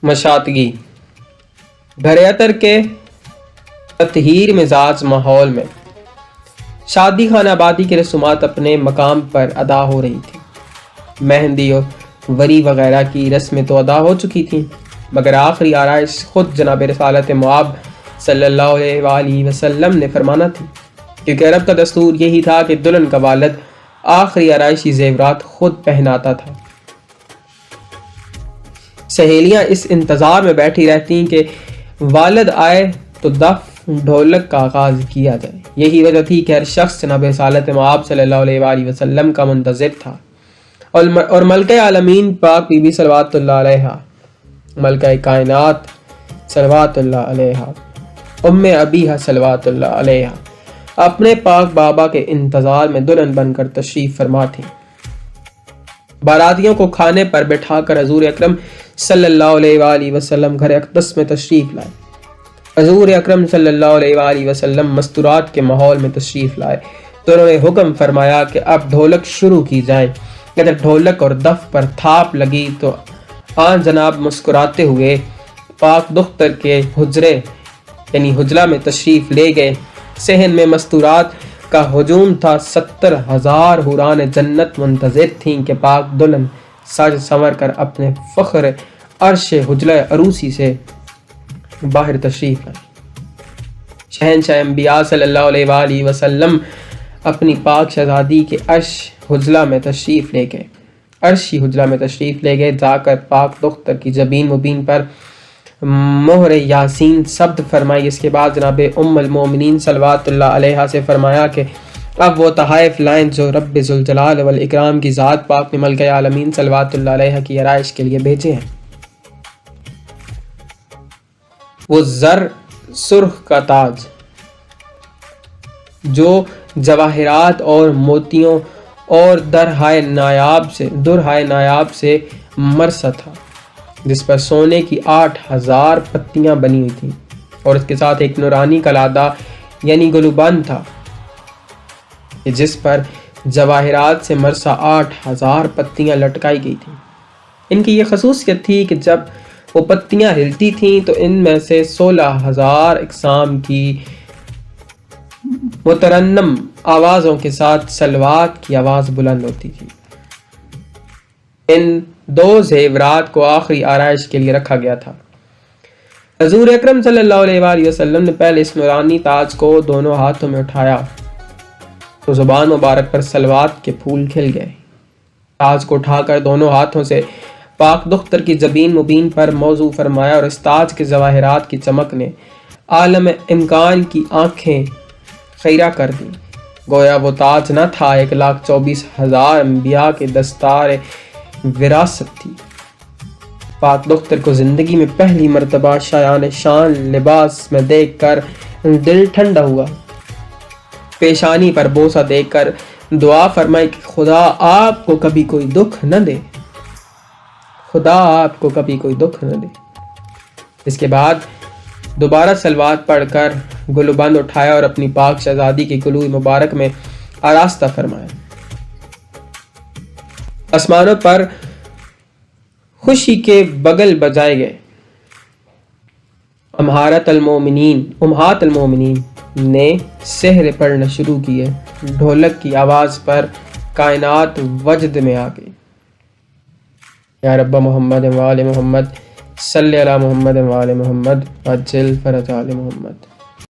مشاطگی گھر عطر کے تطہیر مزاج ماحول میں شادی خانہ آبادی کی رسومات اپنے مقام پر ادا ہو رہی تھی۔ مہندی اور وری وغیرہ کی رسمیں تو ادا ہو چکی تھیں، مگر آخری آرائش خود جناب رسالت مآب صلی اللہ علیہ وآلہ وسلم نے فرمانا تھی، کیونکہ عرب کا دستور یہی تھا کہ دلہن کا والد آخری آرائشی زیورات خود پہناتا تھا۔ سہیلیاں اس انتظار میں بیٹھی رہتیں کہ والد آئے تو دف ڈھولک کا آغاز کیا جائے۔ یہی وجہ تھی کہ ہر شخص جناب رسالت مآب صلی اللہ علیہ وآلہ وسلم کا منتظر تھا، اور ملکہ عالمین پاک بی بی صلوات اللہ علیہا، ملکہ کائنات صلوات اللہ علیہا، ام ابیہا صلوات اللہ علیہا، اپنے پاک بابا کے انتظار میں دلہن بن کر تشریف فرما تھی۔ باراتیوں کو کھانے پر بٹھا کر حضور اکرم صلی اللہ علیہ وآلہ وسلم گھر اقدس میں تشریف لائے۔ حضور اکرم صلی اللہ علیہ وآلہ وسلم مستورات کے ماحول میں تشریف لائے تو انہوں نے حکم فرمایا کہ اب ڈھولک شروع کی جائے۔ جب ڈھولک اور دف پر تھاپ لگی تو آن جناب مسکراتے ہوئے پاک دختر کے حجرے یعنی حجرہ میں تشریف لے گئے۔ صحن میں مستورات کا ہجوم تھا، 70,000 حوران جنت منتظر تھیں کہ پاک دلہن سج سنور کر اپنے فخر عرش حجلہ عروسی سے باہر تشریف لائے۔ شہنشاہ انبیاء صلی اللہ علیہ وآلہ وسلم اپنی پاک شہزادی کے عرش حجلہ میں تشریف لے گئے، عرشی حجلہ میں تشریف لے گئے۔ جا کر پاک دختر کی جبین مبین پر مہر یاسین سبد فرمائی۔ اس کے بعد جناب ام المومنین صلوات اللہ علیہا سے فرمایا کہ اب وہ تحائف لائیں جو رب ذوالجلال والاکرام کی ذات پاک نے ملکہ عالمین صلوات اللہ علیہا کی آرائش کے لیے بھیجے ہیں۔ وہ زر سرخ کا تاج جو جواہرات اور موتیوں اور درہائے نایاب سے مرصع تھا، جس پر سونے کی 8,000 پتیاں بنی ہوئی تھیں، اور اس کے ساتھ ایک نورانی کلادہ یعنی گلوبند تھا، جس پر جواہرات سے مرصع 8,000 پتیاں لٹکائی گئی تھیں۔ ان کی یہ خصوصیت تھی کہ جب وہ پتیاں ہلتی تھیں تو ان میں سے 16,000 اقسام کی مترنم آوازوں کے ساتھ صلوات کی آواز بلند ہوتی تھی۔ ان دو زیورات کو آخری آرائش کے لیے رکھا گیا تھا۔ حضور اکرم صلی اللہ علیہ وآلہ وسلم نے پہلے اس نورانی تاج کو دونوں ہاتھوں میں اٹھایا تو زبان مبارک پر صلوات کے پھول کھل گئے۔ تاج کو اٹھا کر دونوں ہاتھوں سے پاک دختر کی جبین مبین پر موضوع فرمایا، اور اس تاج کے جواہرات کی چمک نے عالم امکان کی آنکھیں خیرہ کر دیں۔ گویا وہ تاج نہ تھا، 1,24,000 انبیاء کے دستار وراثت تھی۔ پاک دختر کو زندگی میں پہلی مرتبہ شایان شان لباس میں دیکھ کر دل ٹھنڈا ہوا۔ پیشانی پر بوسہ دے کر دعا فرمائی کہ خدا آپ کو کبھی کوئی دکھ نہ دے، خدا آپ کو کبھی کوئی دکھ نہ دے۔ اس کے بعد دوبارہ صلوات پڑھ کر گلوبند اٹھایا اور اپنی پاک شہزادی کی گلوئی مبارک میں آراستہ فرمایا۔ آسمانوں پر خوشی کے بگل بجائے گئے۔ امہات المومنین نے سحر پڑھنا شروع کیے۔ ڈھولک کی آواز پر کائنات وجد میں آ گئی۔ یا رب محمد و آل محمد صلی علی محمد و آل محمد عجل فرج آل محمد۔